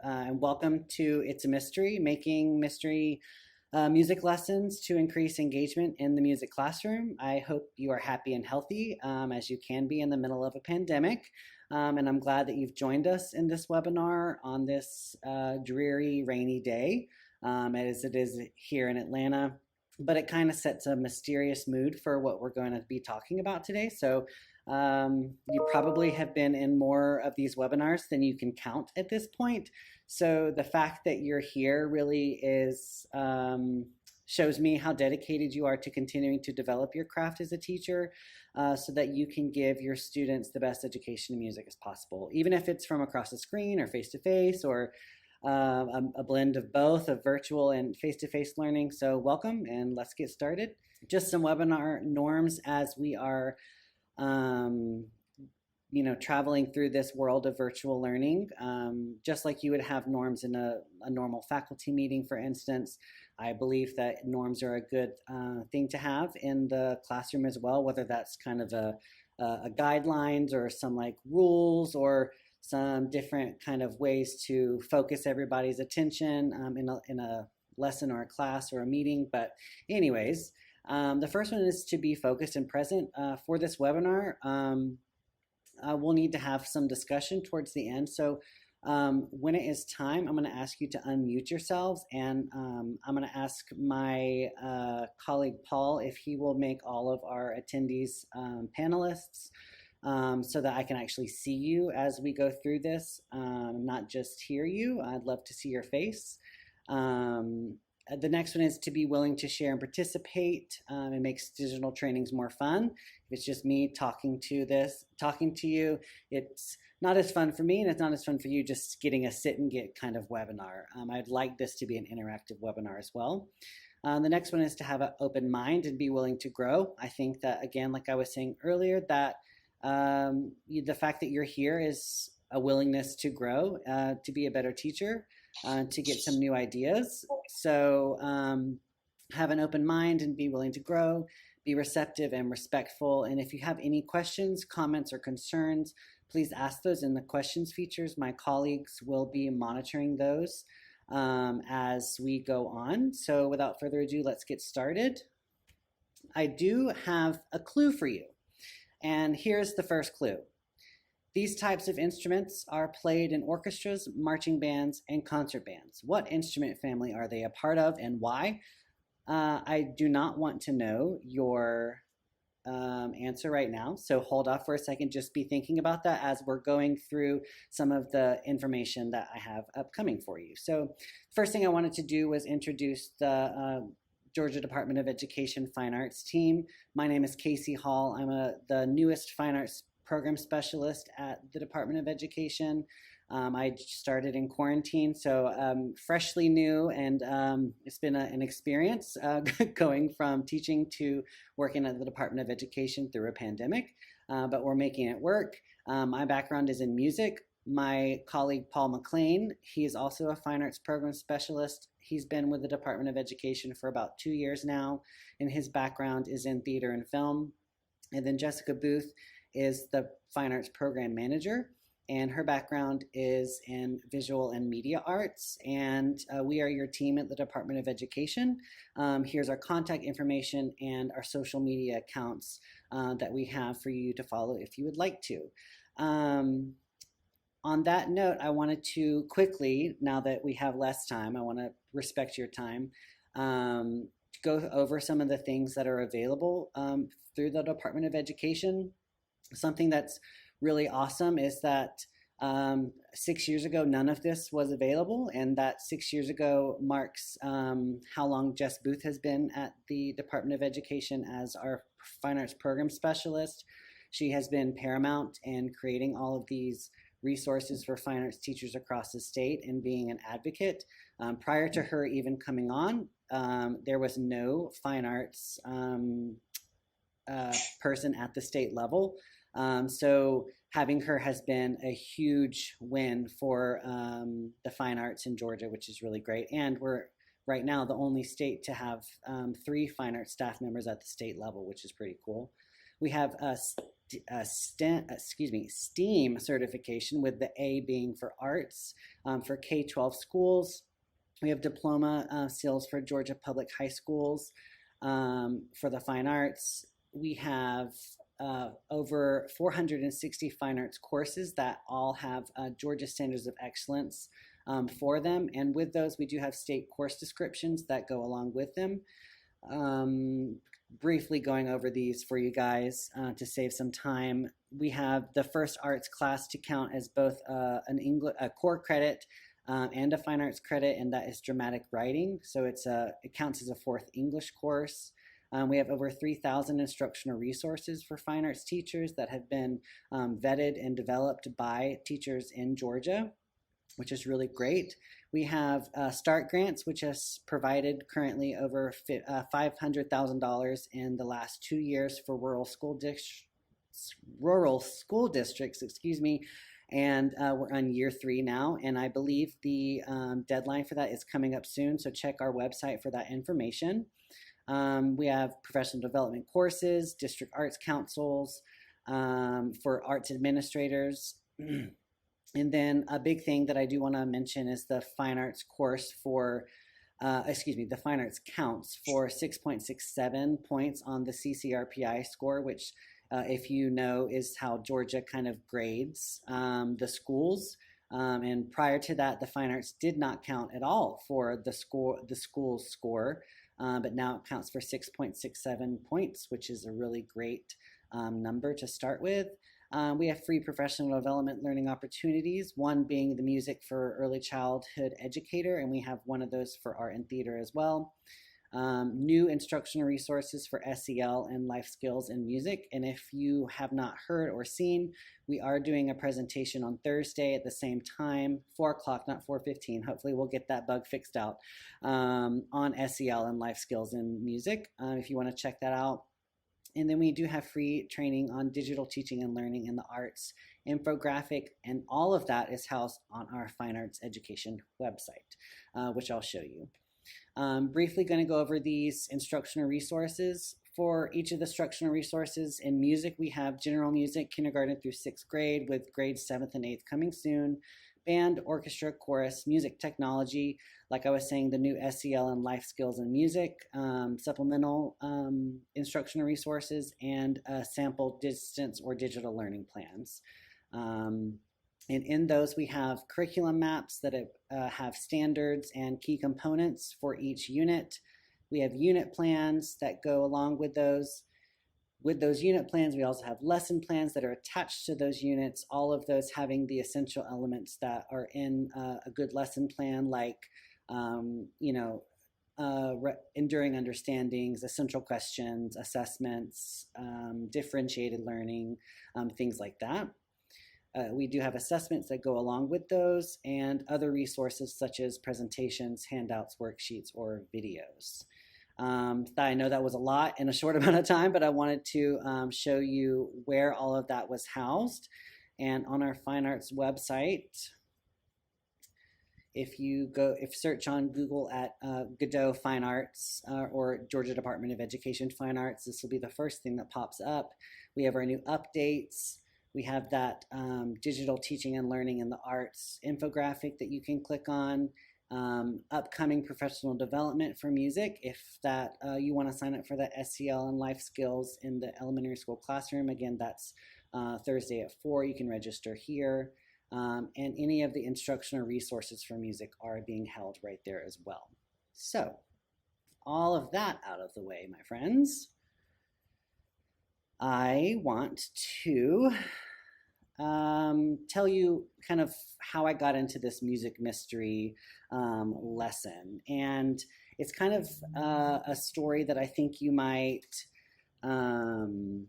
and welcome to It's a Mystery, making mystery music lessons to increase engagement in the music classroom. I hope you are happy and healthy as you can be in the middle of a pandemic. And I'm glad that you've joined us in this webinar on this dreary, rainy day, as it is here in Atlanta. But it kind of sets a mysterious mood for what we're going to be talking about today. So you probably have been in more of these webinars than you can count at this point. So the fact that you're here really is shows me how dedicated you are to continuing to develop your craft as a teacher so that you can give your students the best education in music as possible, even if it's from across the screen or face-to-face or a blend of both, of virtual and face-to-face learning. So welcome, and let's get started. Just some webinar norms as we are traveling through this world of virtual learning. Just like you would have norms in a normal faculty meeting, for instance, I believe that norms are a good thing to have in the classroom as well, whether that's kind of a guidelines or some like rules or some different kind of ways to focus everybody's attention in a lesson or a class or a meeting. But anyways, the first one is to be focused and present. For this webinar, we'll need to have some discussion towards the end. So when it is time, I'm going to ask you to unmute yourselves, and I'm going to ask my colleague Paul if he will make all of our attendees panelists so that I can actually see you as we go through this, not just hear you. I'd love to see your face. The next one is to be willing to share and participate. It makes digital trainings more fun. If it's just me talking to you, it's not as fun for me, and it's not as fun for you just getting a sit and get kind of webinar. I'd like this to be an interactive webinar as well. The next one is to have an open mind and be willing to grow. I think that, again, like I was saying earlier, that the fact that you're here is a willingness to grow, to be a better teacher, to get some new ideas. So have an open mind and be willing to grow, be receptive and respectful. And if you have any questions, comments, or concerns, please ask those in the questions features. My colleagues will be monitoring those as we go on. So without further ado, let's get started. I do have a clue for you. And here's the first clue. These types of instruments are played in orchestras, marching bands, and concert bands. What instrument family are they a part of and why? I do not want to know your answer right now, so hold off for a second. Just be thinking about that as we're going through some of the information that I have upcoming for you. So first thing I wanted to do was introduce the Georgia Department of Education Fine Arts team. My name is Casey Hall. I'm the newest Fine Arts Program Specialist at the Department of Education. I started in quarantine, so freshly new, and it's been an experience going from teaching to working at the Department of Education through a pandemic, but we're making it work. My background is in music. My colleague Paul McLean, he is also a Fine Arts Program Specialist. He's been with the Department of Education for about 2 years now, and his background is in theater and film. And then Jessica Booth is the Fine Arts Program Manager, and her background is in visual and media arts. And we are your team at the Department of Education. Here's our contact information and our social media accounts that we have for you to follow if you would like to. On that note, I wanted to quickly, now that we have less time, I want to respect your time, go over some of the things that are available through the Department of Education. Something that's really awesome is that 6 years ago, none of this was available, and that 6 years ago marks how long Jess Booth has been at the Department of Education as our Fine Arts Program Specialist. She has been paramount in creating all of these resources for fine arts teachers across the state and being an advocate. Prior to her even coming on, there was no fine arts person at the state level. So having her has been a huge win for the fine arts in Georgia, which is really great. And we're right now the only state to have 3 fine arts staff members at the state level, which is pretty cool. We have STEAM certification, with the A being for arts, for K-12 schools. We have diploma seals for Georgia public high schools, for the fine arts. We have over 460 fine arts courses that all have Georgia Standards of Excellence for them. And with those, we do have state course descriptions that go along with them. Briefly going over these for you guys to save some time. We have the first arts class to count as both a core credit and a fine arts credit, and that is dramatic writing. So it counts as a fourth English course. We have over 3,000 instructional resources for fine arts teachers that have been vetted and developed by teachers in Georgia, which is really great. We have START grants, which has provided currently over $500,000 in the last 2 years for rural school districts, excuse me. And we're on year 3 now, and I believe the deadline for that is coming up soon, so check our website for that information. We have professional development courses, district arts councils for arts administrators. And then a big thing that I do want to mention is the fine arts course for, the fine arts counts for 6.67 points on the CCRPI score, which if you know is how Georgia kind of grades the schools. And prior to that, the fine arts did not count at all for the school's score, but now it counts for 6.67 points, which is a really great number to start with. We have free professional development learning opportunities, one being the music for early childhood educator, and we have one of those for art and theater as well. New instructional resources for SEL and life skills in music. And if you have not heard or seen, we are doing a presentation on Thursday at the same time, 4 o'clock, not 4:15. Hopefully we'll get that bug fixed out, on SEL and life skills in music, if you want to check that out. And then we do have free training on digital teaching and learning in the arts, infographic, and all of that is housed on our fine arts education website, which I'll show you. Briefly going to go over these instructional resources. For each of the instructional resources in music, we have general music, kindergarten through 6th grade, with grades 7th and 8th coming soon. Band, orchestra, chorus, music technology, like I was saying, the new SEL and life skills in music, supplemental instructional resources, and sample distance or digital learning plans. And in those, we have curriculum maps that have standards and key components for each unit. We have unit plans that go along with those. With those unit plans, we also have lesson plans that are attached to those units, all of those having the essential elements that are in a good lesson plan, like, enduring understandings, essential questions, assessments, differentiated learning, things like that. We do have assessments that go along with those, and other resources such as presentations, handouts, worksheets, or videos. I know that was a lot in a short amount of time, but I wanted to show you where all of that was housed. And on our fine arts website, if you search on Google at GaDOE Fine Arts or Georgia Department of Education Fine Arts, this will be the first thing that pops up. We have our new updates. We have that digital teaching and learning in the arts infographic that you can click on. Upcoming professional development for music. If that you want to sign up for the SEL and life skills in the elementary school classroom, again, that's Thursday at 4. You can register here. And any of the instructional resources for music are being held right there as well. So all of that out of the way, my friends, I want to tell you kind of how I got into this music mystery lesson. And it's kind of a story that I think you might kind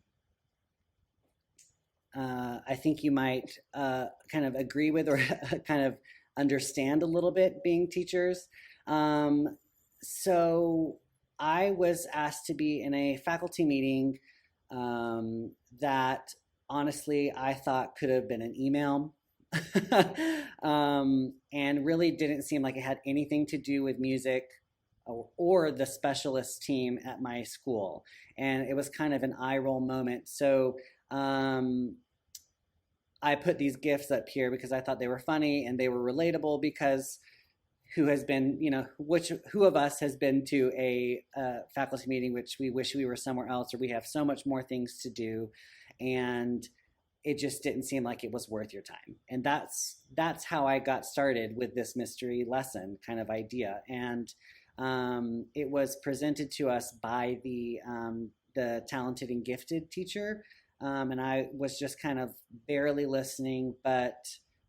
of agree with, or kind of understand a little bit, being teachers. So I was asked to be in a faculty meeting that honestly I thought could have been an email. And really didn't seem like it had anything to do with music or the specialist team at my school. And it was kind of an eye roll moment. So I put these gifts up here because I thought they were funny and they were relatable, because who has been, who of us has been to a faculty meeting which we wish we were somewhere else, or we have so much more things to do, and it just didn't seem like it was worth your time. And that's how I got started with this mystery lesson kind of idea. And it was presented to us by the talented and gifted teacher, and I was just kind of barely listening, but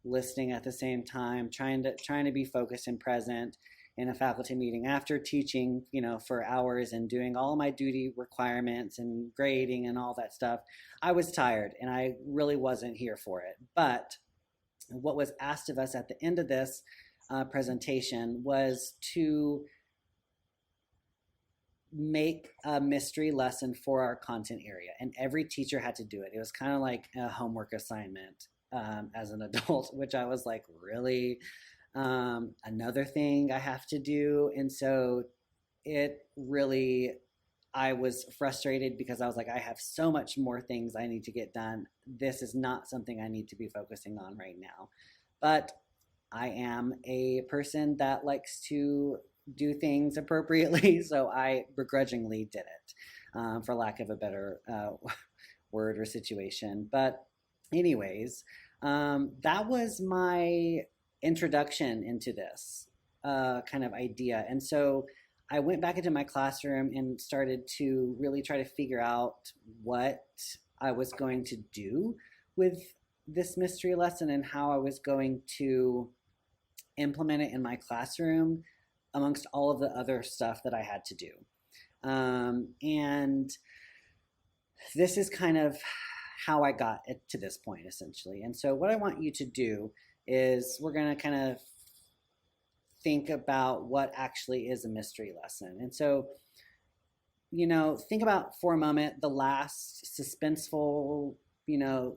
listening at the same time, trying to be focused and present in a faculty meeting after teaching, for hours and doing all my duty requirements and grading and all that stuff. I was tired and I really wasn't here for it. But what was asked of us at the end of this presentation was to make a mystery lesson for our content area, and every teacher had to do it. It was kind of like a homework assignment as an adult, which I was like, really? Another thing I have to do? And so I was frustrated because I was like, I have so much more things I need to get done. This is not something I need to be focusing on right now. But I am a person that likes to do things appropriately, so I begrudgingly did it, for lack of a better word or situation. But anyways, that was my introduction into this kind of idea. And so I went back into my classroom and started to really try to figure out what I was going to do with this mystery lesson and how I was going to implement it in my classroom amongst all of the other stuff that I had to do. And this is kind of how I got it to this point, essentially. And so what I want you to do is we're going to kind of think about what actually is a mystery lesson. And so, think about for a moment the last suspenseful,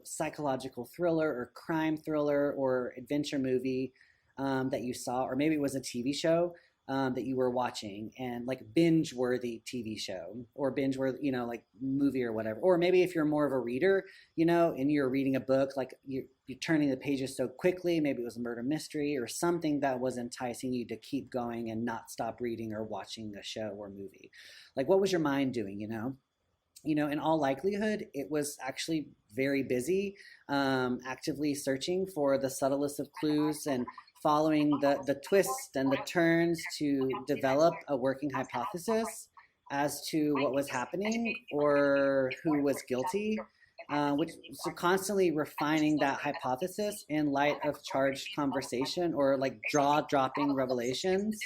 psychological thriller or crime thriller or adventure movie that you saw, or maybe it was a TV show that you were watching, and like binge-worthy TV show or binge-worthy, like movie or whatever. Or maybe if you're more of a reader, and you're reading a book, like you're turning the pages so quickly, maybe it was a murder mystery or something that was enticing you to keep going and not stop reading or watching a show or movie. Like, what was your mind doing, in all likelihood, it was actually very busy, actively searching for the subtlest of clues and following the twists and the turns to develop a working hypothesis as to what was happening or who was guilty, which so constantly refining that hypothesis in light of charged conversation or like jaw-dropping revelations.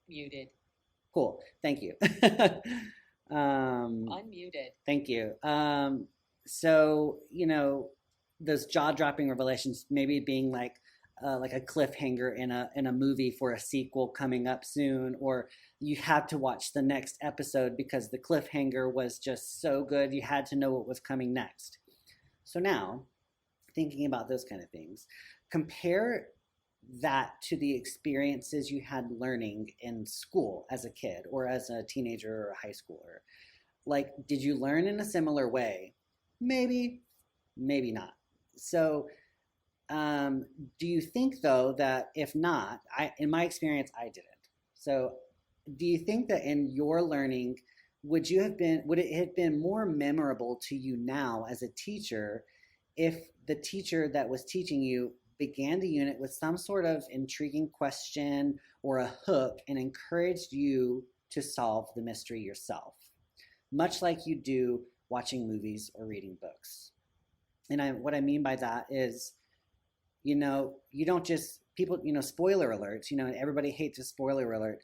Muted. Cool, thank you. Unmuted. Thank you. So, those jaw-dropping revelations, maybe being like a cliffhanger in a movie for a sequel coming up soon, or you had to watch the next episode because the cliffhanger was just so good you had to know what was coming next. So now, thinking about those kind of things, compare that to the experiences you had learning in school as a kid or as a teenager or a high schooler. Like, did you learn in a similar way? Maybe, maybe not. So do you think, though, that if not, in my experience, I didn't. So do you think that in your learning, would it have been more memorable to you now as a teacher if the teacher that was teaching you began the unit with some sort of intriguing question or a hook and encouraged you to solve the mystery yourself, much like you do watching movies or reading books? And what I mean by that is, you don't just, people, spoiler alerts, everybody hates a spoiler alert.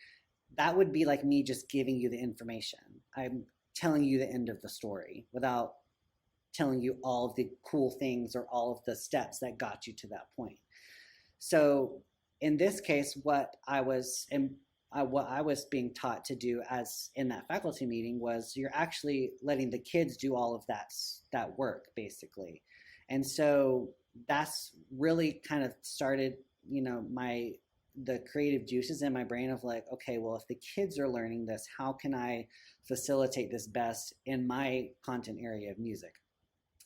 That would be like me just giving you the information. I'm telling you the end of the story without telling you all of the cool things or all of the steps that got you to that point. So in this case, what I was being taught to do as in that faculty meeting was you're actually letting the kids do all of that work, basically. And so that's really kind of started, my the creative juices in my brain of like, okay, well, if the kids are learning this, how can I facilitate this best in my content area of music?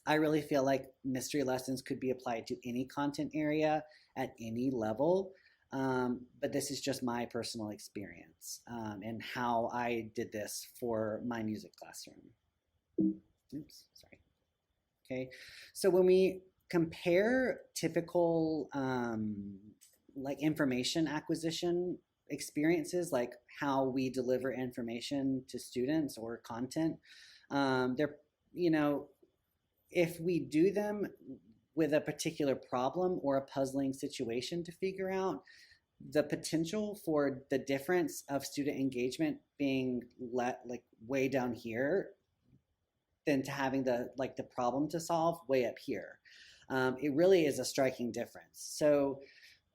I really feel like mystery lessons could be applied to any content area at any level. But this is just my personal experience and how I did this for my music classroom. Oops, sorry. Okay, so when we compare typical like information acquisition experiences, like how we deliver information to students or content, they're, you know, if we do them with a particular problem or a puzzling situation to figure out, the potential for the difference of student engagement being like way down here than to having the problem to solve way up here. It really is a striking difference. So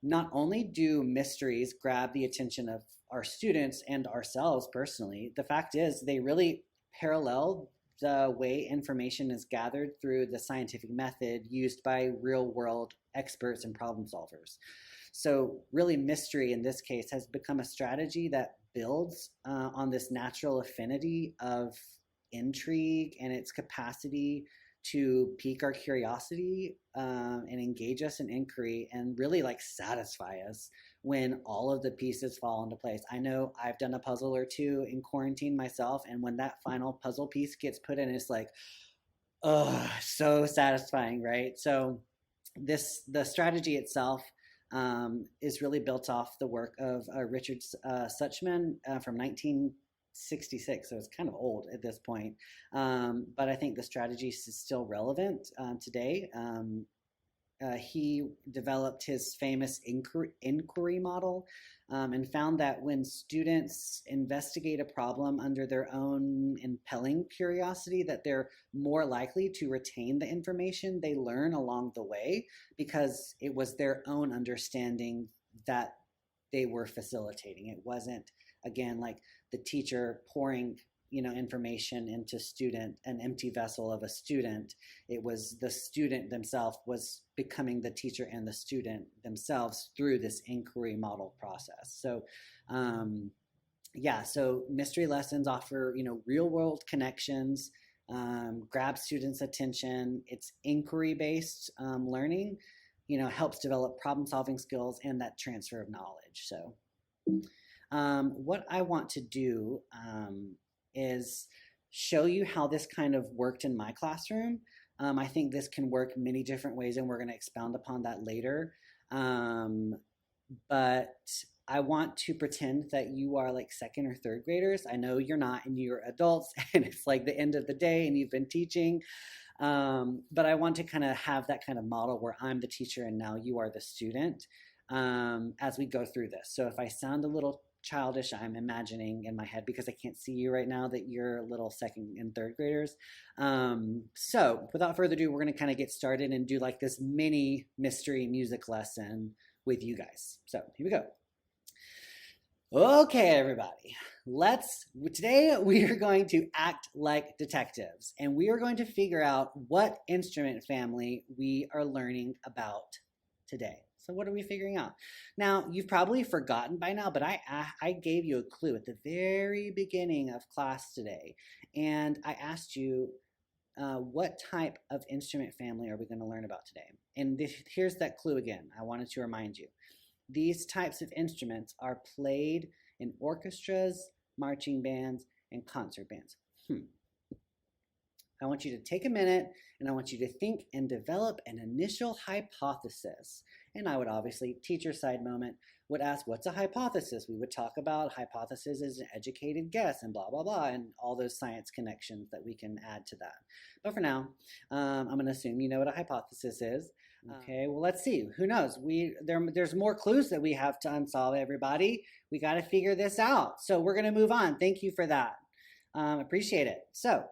not only do mysteries grab the attention of our students and ourselves personally, the fact is they really parallel the way information is gathered through the scientific method used by real world experts and problem solvers. So really mystery in this case has become a strategy that builds on this natural affinity of intrigue and its capacity to pique our curiosity and engage us in inquiry and really like satisfy us when all of the pieces fall into place. I know I've done a puzzle or two in quarantine myself, and when that final puzzle piece gets put in, it's like, oh, so satisfying, right? So the strategy itself is really built off the work of Richard Suchman from 1966, so it's kind of old at this point. But I think the strategy is still relevant today. He developed his famous inquiry model and found that when students investigate a problem under their own impelling curiosity, that they're more likely to retain the information they learn along the way because it was their own understanding that they were facilitating. It wasn't, again, like the teacher pouring information into an empty vessel of a student. It was the student themselves was becoming the teacher and the student themselves through this inquiry model process. So so mystery lessons offer real world connections, grab students' attention. It's inquiry based learning, helps develop problem solving skills and that transfer of knowledge. So what I want to do is show you how this kind of worked in my classroom. I think this can work many different ways, and we're going to expound upon that later. But I want to pretend that you are like second or third graders. I know you're not, and you're adults, and it's like the end of the day, and you've been teaching. But I want to kind of have that kind of model where I'm the teacher and now you are the student as we go through this. So if I sound a little childish, I'm imagining in my head, because I can't see you right now, that you're little second and third graders. So without further ado, we're going to kind of get started and do like this mini mystery music lesson with you guys. So here we go. Okay, everybody, today we are going to act like detectives, and we are going to figure out what instrument family we are learning about today. So what are we figuring out? Now, you've probably forgotten by now, but I gave you a clue at the very beginning of class today. And I asked you, what type of instrument family are we going to learn about today? And here's that clue again. I wanted to remind you. These types of instruments are played in orchestras, marching bands, and concert bands. I want you to take a minute, and I want you to think and develop an initial hypothesis. And I would obviously, teacher side moment, would ask, what's a hypothesis? We would talk about hypothesis as an educated guess and blah, blah, blah, and all those science connections that we can add to that. But for now, I'm going to assume you know what a hypothesis is. Okay, well, let's see. Who knows? There's more clues that we have to unsolve, everybody. We got to figure this out. So we're going to move on. Thank you for that. Appreciate it. So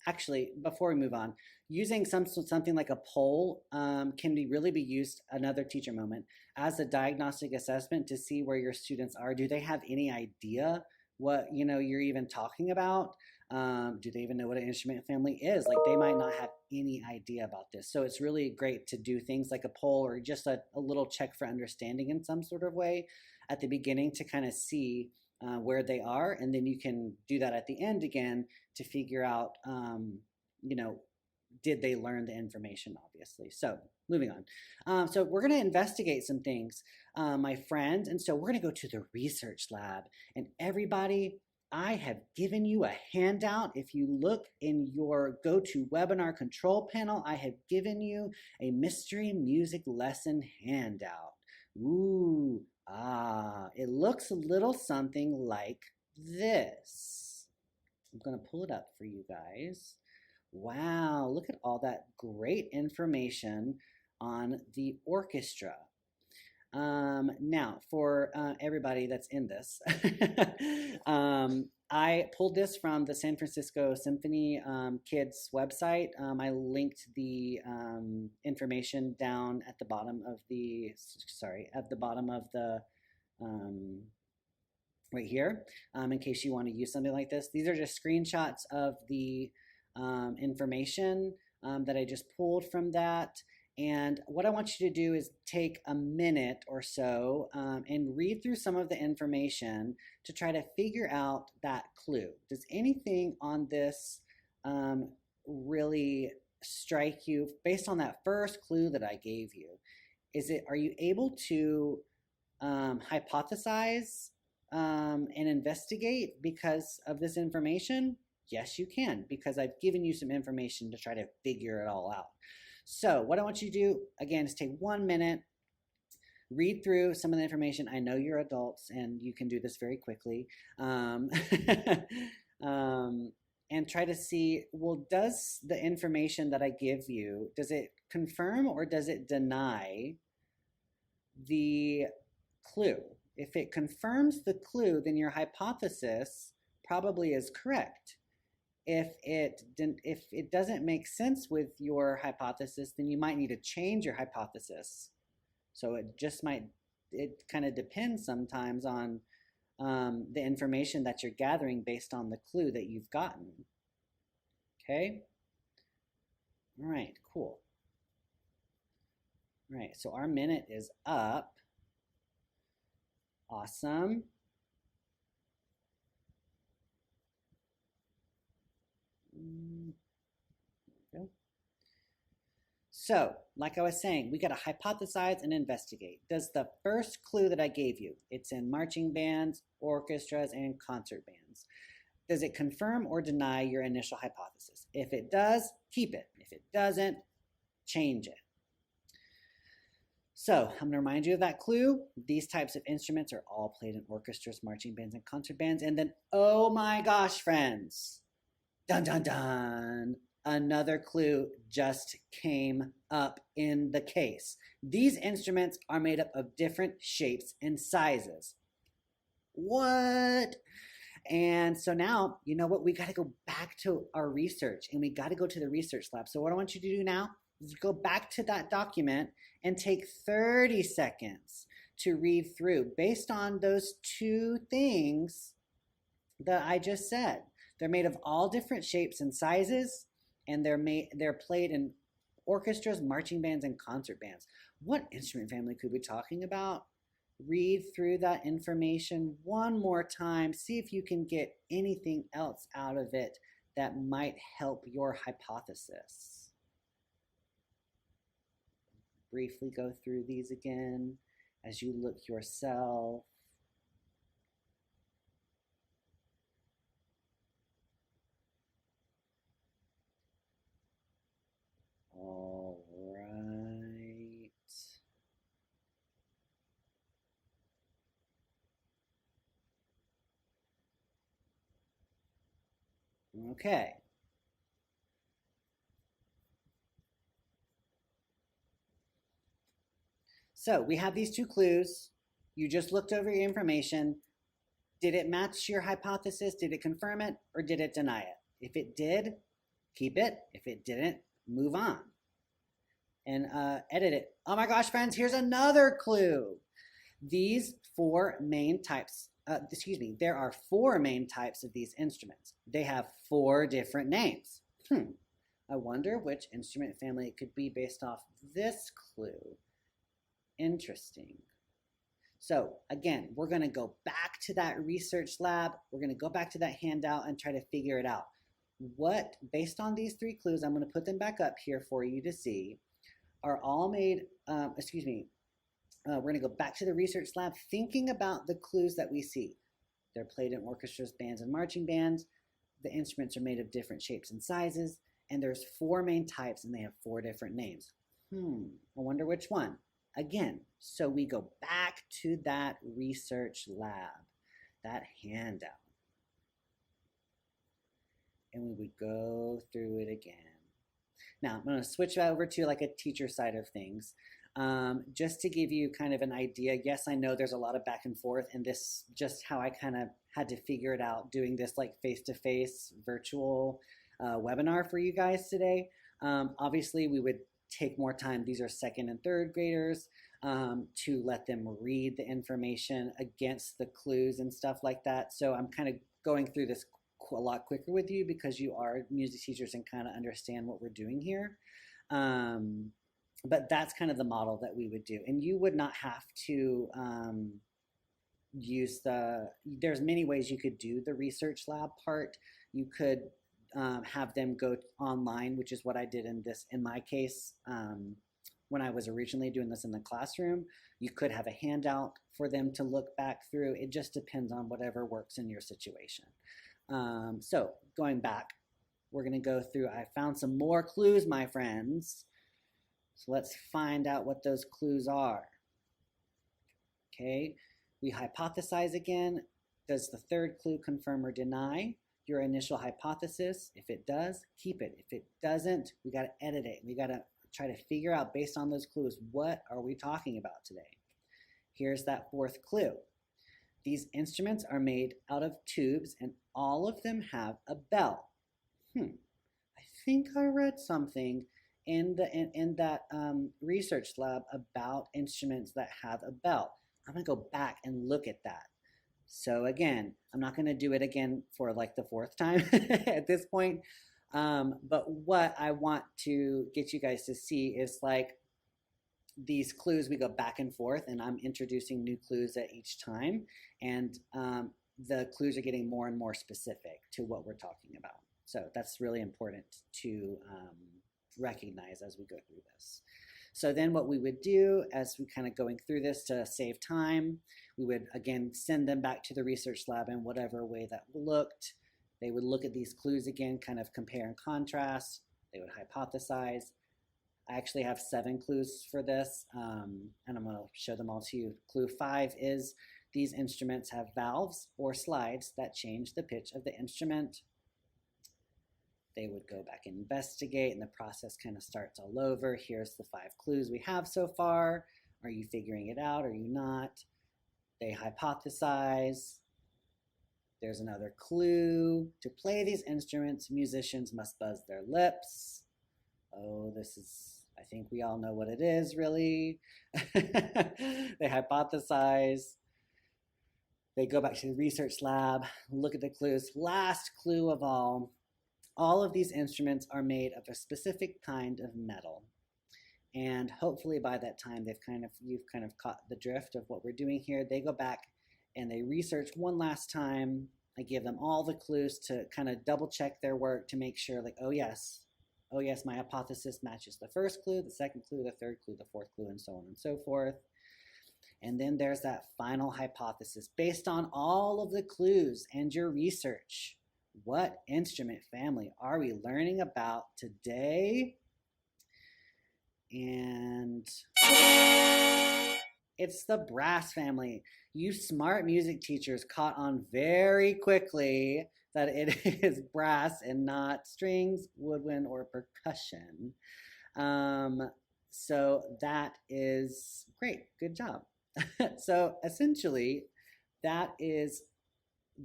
actually, before we move on, using something like a poll can really be used, another teacher moment, as a diagnostic assessment to see where your students are. Do they have any idea what you're even talking about? Do they even know what an instrument family is? Like they might not have any idea about this. So it's really great to do things like a poll or just a little check for understanding in some sort of way at the beginning to kind of see where they are. And then you can do that at the end again to figure out, you know, did they learn the information, obviously. So moving on. So we're going to investigate some things, my friend. And so we're going to go to the research lab. And everybody, I have given you a handout. If you look in your GoToWebinar control panel, I have given you a mystery music lesson handout. Ooh, it looks a little something like this. I'm going to pull it up for you guys. Wow, look at all that great information on the orchestra. Now, for everybody that's in this, I pulled this from the San Francisco Symphony Kids website. I linked the information down at the bottom of the, right here, in case you want to use something like this. These are just screenshots of the information that I just pulled from that. And what I want you to do is take a minute or so and read through some of the information to try to figure out that clue. Does anything on this really strike you based on that first clue that I gave you? Are you able to hypothesize and investigate because of this information? Yes, you can, because I've given you some information to try to figure it all out. So what I want you to do, again, is take 1 minute, read through some of the information. I know you're adults and you can do this very quickly. And try to see, well, does the information that I give you, does it confirm or does it deny the clue? If it confirms the clue, then your hypothesis probably is correct. If it doesn't make sense with your hypothesis, then you might need to change your hypothesis. So it kind of depends sometimes on the information that you're gathering based on the clue that you've gotten. Okay? All right, cool. All right, so our minute is up. Awesome. So, like I was saying, we got to hypothesize and investigate. Does the first clue that I gave you, it's in marching bands, orchestras, and concert bands, does it confirm or deny your initial hypothesis? If it does, keep it. If it doesn't, change it. So, I'm going to remind you of that clue. These types of instruments are all played in orchestras, marching bands, and concert bands. And then, oh my gosh, friends, dun dun dun, another clue just came up in the case. These instruments are made up of different shapes and sizes. What? And so now, you know what? We got to go back to our research and we got to go to the research lab. So what I want you to do now is go back to that document and take 30 seconds to read through based on those two things that I just said. They're made of all different shapes and sizes, and they're played in orchestras, marching bands, and concert bands. What instrument family could we be talking about? Read through that information one more time. See if you can get anything else out of it that might help your hypothesis. Briefly go through these again as you look yourself. All right. Okay. So we have these two clues. You just looked over your information. Did it match your hypothesis? Did it confirm it or did it deny it? If it did, keep it. If it didn't, move on and edit it. Oh my gosh, friends, here's another clue. These four main types there are 4 main types of these instruments. They have 4 different names. I wonder which instrument family it could be based off this clue. Interesting. So again, we're going to go back to that research lab. We're going to go back to that handout and try to figure it out. What, based on these 3 clues, I'm going to put them back up here for you to see, are all made, we're going to go back to the research lab thinking about the clues that we see. They're played in orchestras, bands, and marching bands. The instruments are made of different shapes and sizes, and there's 4 main types, and they have 4 different names. I wonder which one. Again, so we go back to that research lab, that handout, and we would go through it again. Now, I'm going to switch over to like a teacher side of things. Just to give you kind of an idea, yes, I know there's a lot of back and forth, and this just how I kind of had to figure it out doing this like face-to-face virtual webinar for you guys today. Obviously, we would take more time. These are 2nd and 3rd graders to let them read the information against the clues and stuff like that. So I'm kind of going through this a lot quicker with you because you are music teachers and kind of understand what we're doing here. But that's kind of the model that we would do. And you would not have to use there's many ways you could do the research lab part. You could have them go online, which is what I did in my case. When I was originally doing this in the classroom, you could have a handout for them to look back through. It just depends on whatever works in your situation. So going back, we're going to go through. I found some more clues, my friends. So let's find out what those clues are. Okay, we hypothesize again. Does the 3rd clue confirm or deny your initial hypothesis? If it does, keep it. If it doesn't, we got to edit it. We got to try to figure out based on those clues, what are we talking about today? Here's that 4th clue. These instruments are made out of tubes and all of them have a bell. I think I read something in that research lab about instruments that have a bell. I'm going to go back and look at that. So again, I'm not going to do it again for like the 4th time at this point. But what I want to get you guys to see is like these clues, we go back and forth, and I'm introducing new clues at each time. And the clues are getting more and more specific to what we're talking about. So that's really important to recognize as we go through this. So then what we would do as we kind of going through this to save time, we would again send them back to the research lab in whatever way that looked. They would look at these clues again, kind of compare and contrast. They would hypothesize. I actually have 7 clues for this, and I'm going to show them all to you. Clue 5 is these instruments have valves or slides that change the pitch of the instrument. They would go back and investigate, and the process kind of starts all over. Here's the 5 clues we have so far. Are you figuring it out? Are you not? They hypothesize. There's another clue. To play these instruments, musicians must buzz their lips. Oh, this is, I think we all know what it is, really. They hypothesize. They go back to the research lab, look at the clues. Last clue of all of these instruments are made of a specific kind of metal. And hopefully by that time, you've kind of caught the drift of what we're doing here. They go back and they research one last time. I give them all the clues to kind of double check their work to make sure like, oh yes, my hypothesis matches the 1st clue, the 2nd clue, the 3rd clue, the 4th clue, and so on and so forth. And then there's that final hypothesis based on all of the clues and your research. What instrument family are we learning about today? And it's the brass family. You smart music teachers caught on very quickly that it is brass and not strings, woodwind, or percussion. So that is great. Good job. So essentially, that is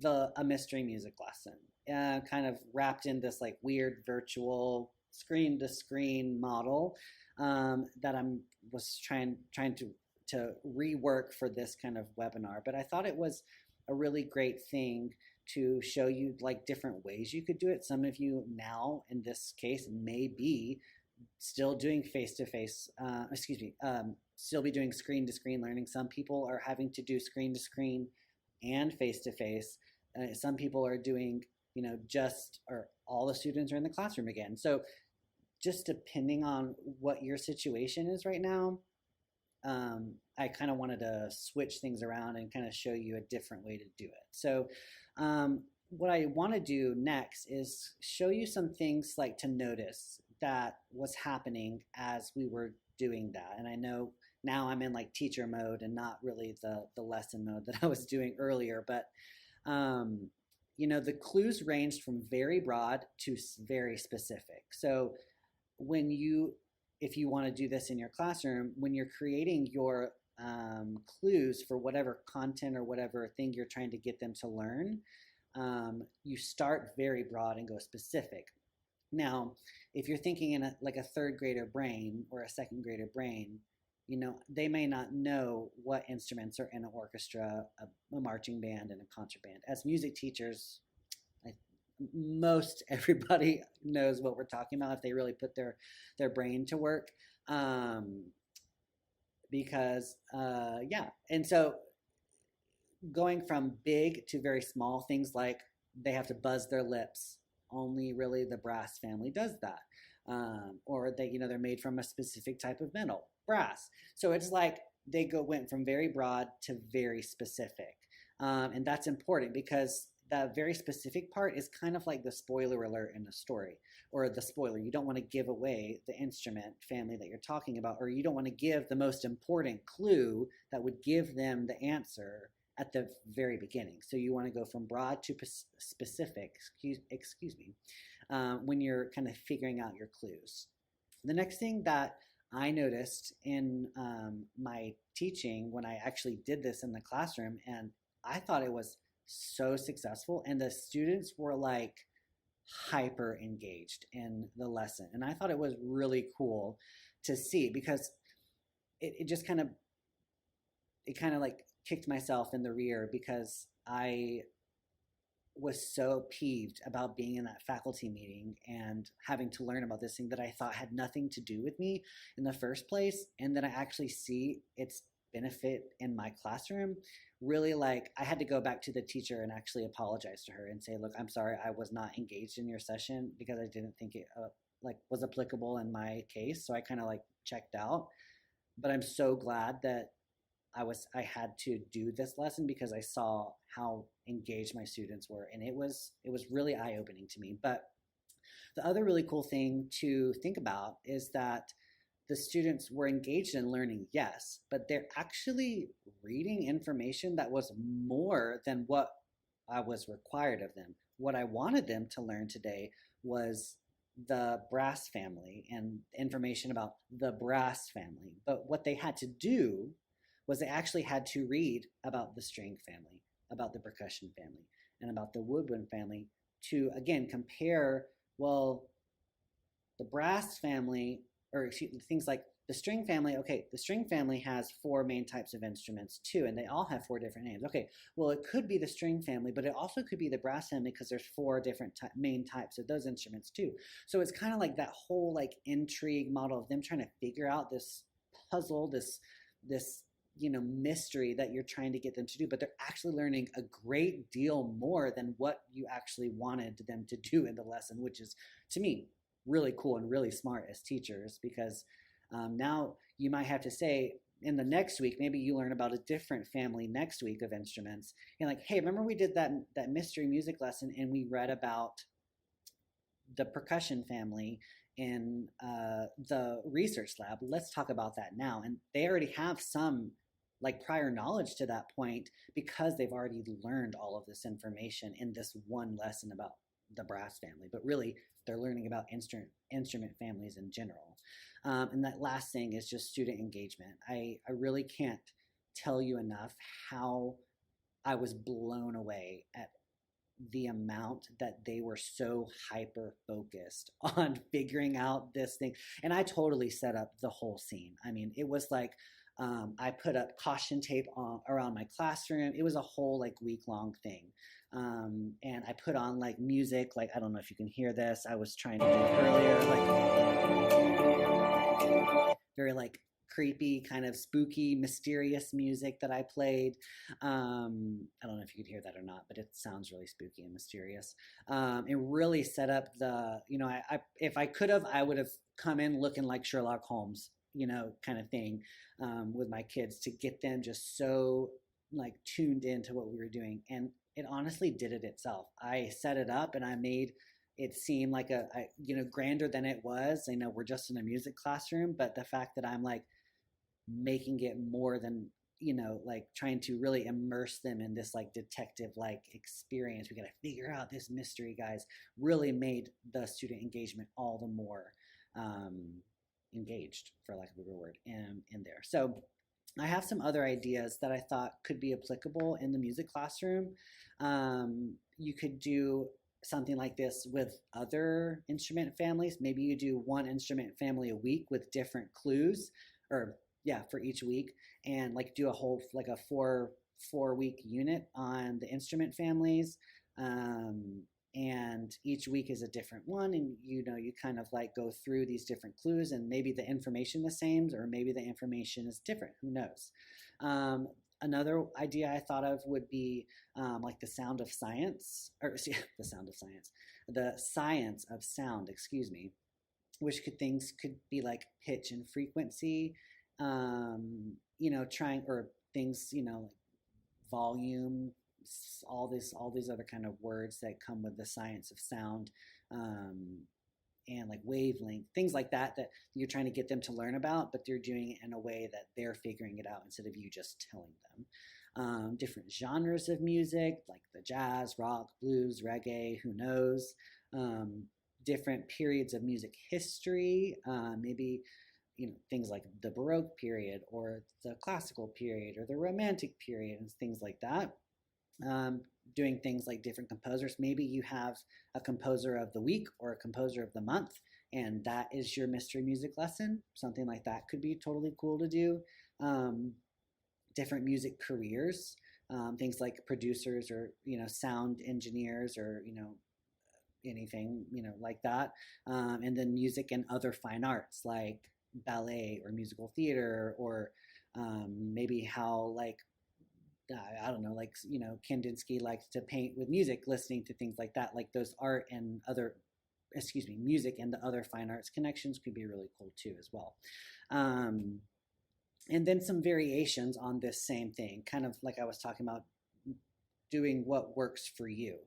a mystery music lesson. Kind of wrapped in this like weird virtual screen to screen model that was trying to rework for this kind of webinar. But I thought it was a really great thing to show you like different ways you could do it. Some of you now in this case may be still doing face to face, still be doing screen to screen learning. Some people are having to do screen to screen and face to face. Some people are doing, just, or all the students are in the classroom again. So just depending on what your situation is right now, I kind of wanted to switch things around and kind of show you a different way to do it. So what I want to do next is show you some things like to notice that was happening as we were doing that. And I know now I'm in like teacher mode and not really the lesson mode that I was doing earlier, but the clues ranged from very broad to very specific. So if you want to do this in your classroom, when you're creating your clues for whatever content or whatever thing you're trying to get them to learn, you start very broad and go specific. Now, if you're thinking in like a third grader brain or a second grader brain, they may not know what instruments are in an orchestra, a marching band, and a concert band. As music teachers, most everybody knows what we're talking about if they really put their brain to work. And so going from big to very small, things like they have to buzz their lips. Only really the brass family does that. Or they're made from a specific type of metal, brass. So it's like they went from very broad to very specific. And that's important because that very specific part is kind of like the spoiler alert in the story, or the spoiler. You don't want to give away the instrument family that you're talking about, or you don't want to give the most important clue that would give them the answer at the very beginning. So you want to go from broad to specific, when you're kind of figuring out your clues. The next thing that I noticed in my teaching when I actually did this in the classroom, and I thought it was so successful, and the students were like hyper engaged in the lesson. And I thought it was really cool to see because it kind of like kicked myself in the rear because I was so peeved about being in that faculty meeting and having to learn about this thing that I thought had nothing to do with me in the first place. And then I actually see its benefit in my classroom. Really, like, I had to go back to the teacher and actually apologize to her and say, look, I'm sorry, I was not engaged in your session because I didn't think it was applicable in my case. So I kind of like checked out. But I'm so glad that I had to do this lesson because I saw how engaged my students were, and it was really eye-opening to me. But the other really cool thing to think about is that the students were engaged in learning, yes, but they're actually reading information that was more than what I was required of them. What I wanted them to learn today was the brass family and information about the brass family. But what they had to do was they actually had to read about the string family, about the percussion family, and about the woodwind family to, again, compare, well, the brass family, or things like the string family, okay, the string family has 4 main types of instruments too, and they all have 4 different names. Okay, well, it could be the string family, but it also could be the brass family because there's 4 different main types of those instruments too. So it's kind of like that whole like intrigue model of them trying to figure out this puzzle, this mystery that you're trying to get them to do, but they're actually learning a great deal more than what you actually wanted them to do in the lesson, which is, to me, really cool and really smart as teachers, because now you might have to say in the next week, maybe you learn about a different family next week of instruments. And like, hey, remember we did that mystery music lesson and we read about the percussion family in the research lab. Let's talk about that now. And they already have some like prior knowledge to that point because they've already learned all of this information in this one lesson about the brass family. But really, they're learning about instrument families in general. And that last thing is just student engagement. I really can't tell you enough how I was blown away at the amount that they were so hyper focused on figuring out this thing. And I totally set up the whole scene. I mean, it was like I put up caution tape around my classroom. It was a whole like week-long thing. And I put on like music, like I don't know if you can hear this. I was trying to do earlier, like very like creepy, kind of spooky, mysterious music that I played. I don't know if you could hear that or not, but it sounds really spooky and mysterious. It really set up the, if I could have, I would have come in looking like Sherlock Holmes, kind of thing, with my kids to get them just so like tuned into what we were doing. And it honestly did it itself. I set it up and I made it seem like grander than it was. I know we're just in a music classroom, but the fact that I'm like making it more than, like trying to really immerse them in this like detective like experience. We got to figure out this mystery, guys, really made the student engagement all the more engaged, for lack of a better word, in there. So I have some other ideas that I thought could be applicable in the music classroom. You could do something like this with other instrument families. Maybe you do one instrument family a week with different clues, or for each week, and like do a whole like a four week unit on the instrument families. And each week is a different one, and you kind of like go through these different clues, and maybe the information the same, or maybe the information is different, who knows. Another idea I thought of would be like the sound of science, or the science of sound, excuse me, which things could be like pitch and frequency, trying, or things, like volume, all these other kind of words that come with the science of sound, and like wavelength, things like that you're trying to get them to learn about, but they're doing it in a way that they're figuring it out instead of you just telling them. Different genres of music, like the jazz, rock, blues, reggae, who knows. Different periods of music history, maybe things like the Baroque period or the classical period or the Romantic period and things like that. Doing things like different composers. Maybe you have a composer of the week or a composer of the month, and that is your mystery music lesson. Something like that could be totally cool to do. Different music careers, things like producers, or sound engineers, or anything like that. And then music and other fine arts like ballet or musical theater, or maybe how like I don't know, like Kandinsky likes to paint with music, listening to things like that. Like those music and the other fine arts connections could be really cool too as well. And then some variations on this same thing, kind of like I was talking about, doing what works for you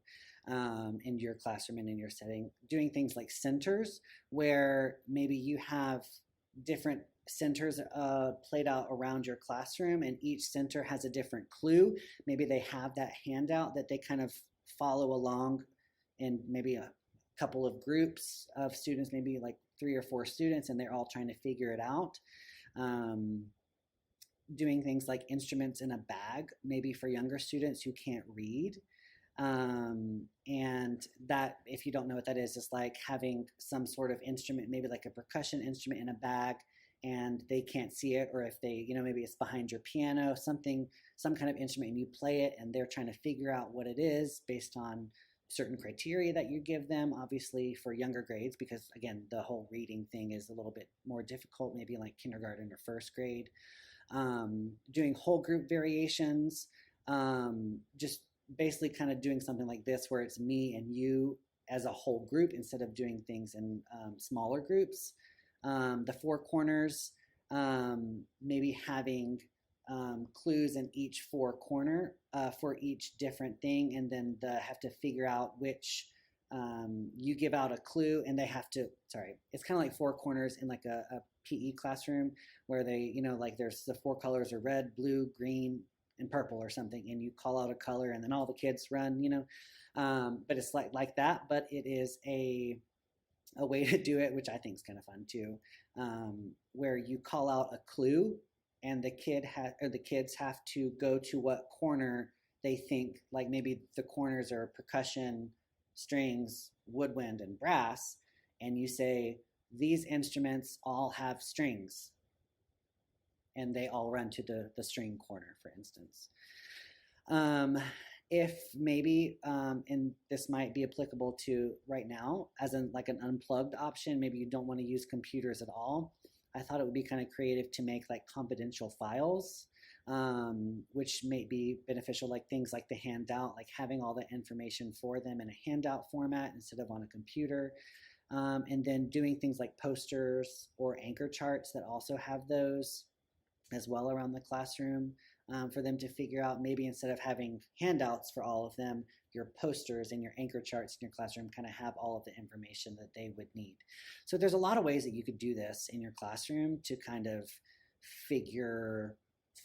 in your classroom and in your setting. Doing things like centers, where maybe you have different centers played out around your classroom, and each center has a different clue. Maybe they have that handout that they kind of follow along, and maybe a couple of groups of students, maybe like 3 or 4 students, and they're all trying to figure it out. Doing things like instruments in a bag, maybe for younger students who can't read. And that, if you don't know what that is like having some sort of instrument, maybe like a percussion instrument in a bag, and they can't see it, or if they, maybe it's behind your piano, some kind of instrument, and you play it, and they're trying to figure out what it is based on certain criteria that you give them, obviously for younger grades, because again, the whole reading thing is a little bit more difficult, maybe like kindergarten or first grade. Doing whole group variations, just basically kind of doing something like this, where it's me and you as a whole group instead of doing things in smaller groups. The 4 corners, maybe having clues in each 4 corner for each different thing, and then have to figure out which, you give out a clue, and they have to, it's kind of like 4 corners in like a PE classroom, where they, like there's the 4 colors are red, blue, green, and purple or something, and you call out a color, and then all the kids run, but it's like that, but it is a way to do it, which I think is kind of fun too, where you call out a clue, and the kids have to go to what corner they think, like maybe the corners are percussion, strings, woodwind, and brass, and you say, these instruments all have strings. and they all run to the string corner, for instance. If maybe, and this might be applicable to right now, as in like an unplugged option, maybe you don't want to use computers at all. I thought it would be kind of creative to make like confidential files, which may be beneficial, like things like the handout, like having all the information for them in a handout format instead of on a computer. And then doing things like posters or anchor charts that also have those as well around the classroom, for them to figure out, maybe instead of having handouts for all of them, your posters and your anchor charts in your classroom kind of have all of the information that they would need. So there's a lot of ways that you could do this in your classroom to kind of figure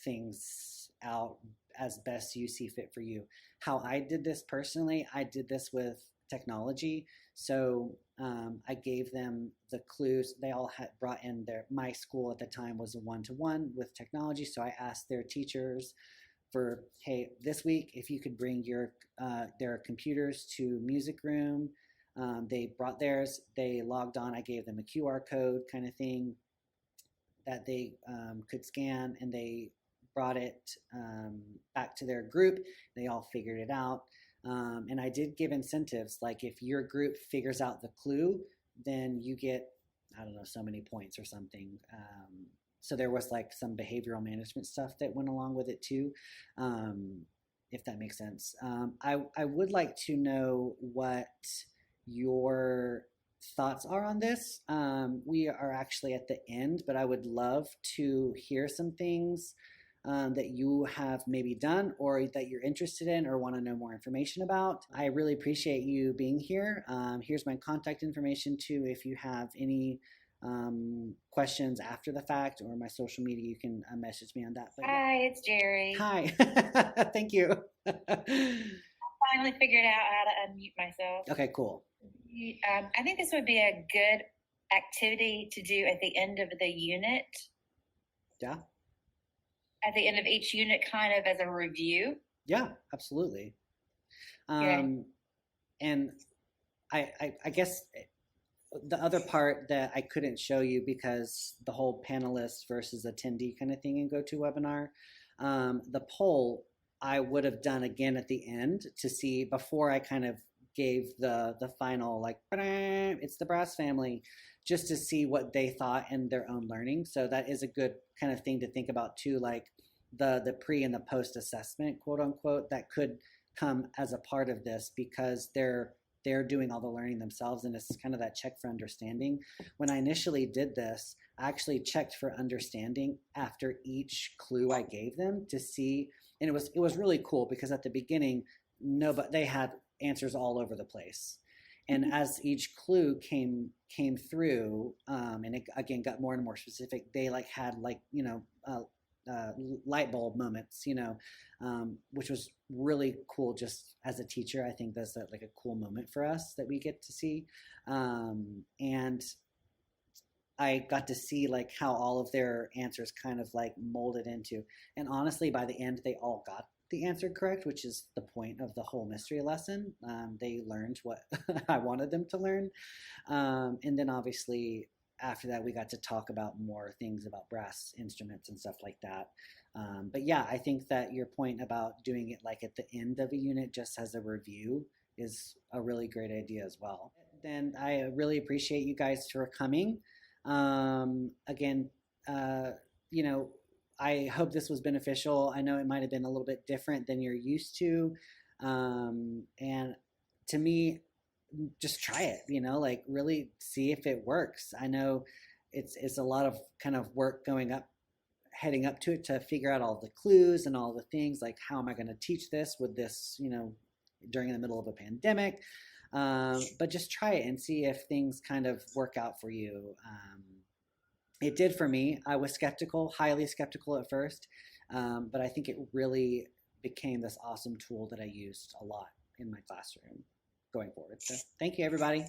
things out as best you see fit for you. How I did this personally, I did this with technology. So I gave them the clues. They all had brought in my school at the time was a one-to-one with technology. So I asked their teachers for, hey, this week, if you could bring their computers to music room. They brought theirs, they logged on. I gave them a QR code kind of thing that they could scan, and they brought it back to their group. They all figured it out. And I did give incentives, like if your group figures out the clue, then you get, I don't know, so many points or something. So there was like some behavioral management stuff that went along with it too, if that makes sense. I would like to know what your thoughts are on this. We are actually at the end, but I would love to hear some things that you have maybe done or that you're interested in or want to know more information about. I really appreciate you being here. Here's my contact information too. If you have any questions after the fact, or my social media, you can message me on that. But Hi, it's Jerry. Hi. Thank you. Finally figured out how to unmute myself. Okay, cool. I think this would be a good activity to do at the end of the unit. Yeah. At the end of each unit, kind of as a review. Yeah, absolutely. Okay. And I guess the other part that I couldn't show you because the whole panelist versus attendee kind of thing in GoToWebinar, the poll I would have done again at the end to see, before I kind of gave the final, like, it's the Brass family, just to see what they thought in their own learning. So that is a good kind of thing to think about too, like the pre and the post assessment, quote unquote, that could come as a part of this, because they're doing all the learning themselves, and it's kind of that check for understanding. When I initially did this, I actually checked for understanding after each clue I gave them to see, and it was really cool because at the beginning, they had answers all over the place. And as each clue came through, and it again got more and more specific, they like had like, light bulb moments, which was really cool. Just as a teacher, I think that's like a cool moment for us that we get to see. And I got to see like how all of their answers kind of like molded into, and honestly, by the end, they all got the answer correct, which is the point of the whole mystery lesson. They learned what I wanted them to learn. And then obviously after that, we got to talk about more things about brass instruments and stuff like that. But yeah, I think that your point about doing it like at the end of a unit just as a review is a really great idea as well. Then I really appreciate you guys for coming. Again, I hope this was beneficial. I know it might have been a little bit different than you're used to. And to me, just try it, like really see if it works. I know it's a lot of kind of work heading up to it to figure out all the clues and all the things, like how am I going to teach this with this, during the middle of a pandemic. But just try it and see if things kind of work out for you. It did for me. I was skeptical, highly skeptical at first, but I think it really became this awesome tool that I used a lot in my classroom going forward. So thank you, everybody.